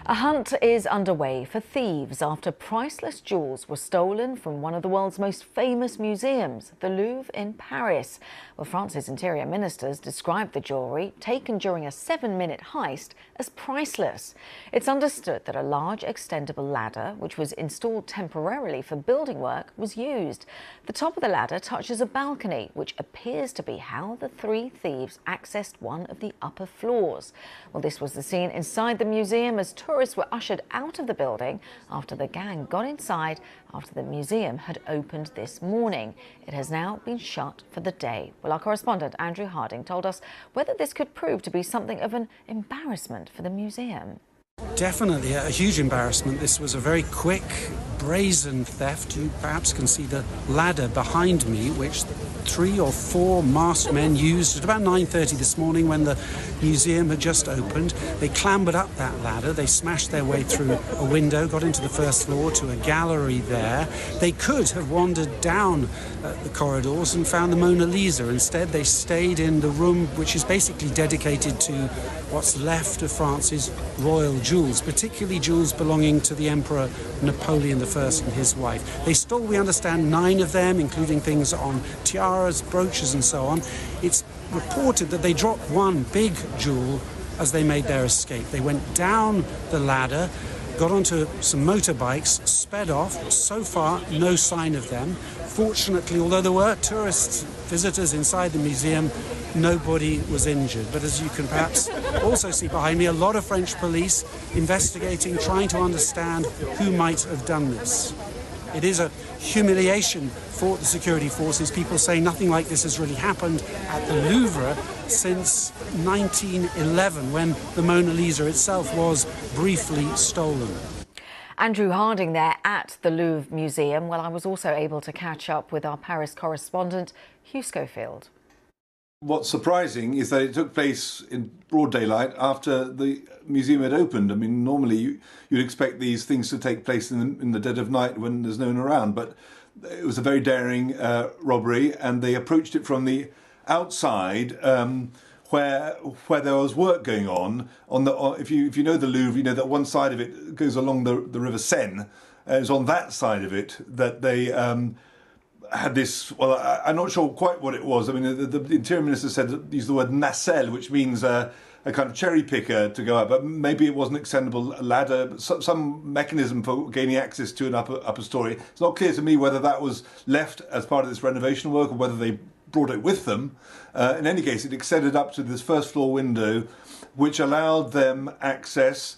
A hunt is underway for thieves after priceless jewels were stolen from one of the world's most famous museums, the Louvre in Paris. Well, France's interior ministers described the jewellery, taken during a 7-minute heist, as priceless. It's understood that a large extendable ladder, which was installed temporarily for building work, was used. The top of the ladder touches a balcony, which appears to be how the three thieves accessed one of the upper floors. Well, this was the scene inside the museum as tourists were ushered out of the building after the gang got inside after the museum had opened this morning. It has now been shut for the day. Well, our correspondent Andrew Harding told us whether this could prove to be something of an embarrassment for the museum. Definitely a huge embarrassment. This was a very quick, brazen theft. You perhaps can see the ladder behind me, which 3 or 4 masked men used at about 9:30 this morning when the museum had just opened. They clambered up that ladder, they smashed their way through a window, got into the first floor to a gallery there. They could have wandered down the corridors and found the Mona Lisa. Instead, they stayed in the room which is basically dedicated to what's left of France's royal jewels, particularly jewels belonging to the Emperor Napoleon I and his wife. They stole, we understand, 9 of them, including things on tiaras, brooches and so on. It's reported that they dropped one big jewel as they made their escape. They went down the ladder, got onto some motorbikes, sped off. So far, no sign of them. Fortunately, although there were tourists, visitors inside the museum, nobody was injured. But as you can perhaps also see behind me, a lot of French police investigating, trying to understand who might have done this. It is a humiliation for the security forces. People say nothing like this has really happened at the Louvre since 1911, when the Mona Lisa itself was briefly stolen. Andrew Harding there at the Louvre Museum. Well, I was also able to catch up with our Paris correspondent, Hugh Schofield. What's surprising is that it took place in broad daylight after the museum had opened. I mean, normally you'd expect these things to take place in the dead of night when there's no one around, but it was a very daring robbery, and they approached it from the outside, where there was work going on. If you know the Louvre, you know that one side of it goes along the River Seine, and it's on that side of it that they had this. Well, I'm not sure quite what it was. I mean, the interior minister used the word nacelle, which means a kind of cherry picker to go up, but maybe it was an extendable ladder, some mechanism for gaining access to an upper story. It's not clear to me whether that was left as part of this renovation work or whether they brought it with them. In any case, it extended up to this first floor window, which allowed them access.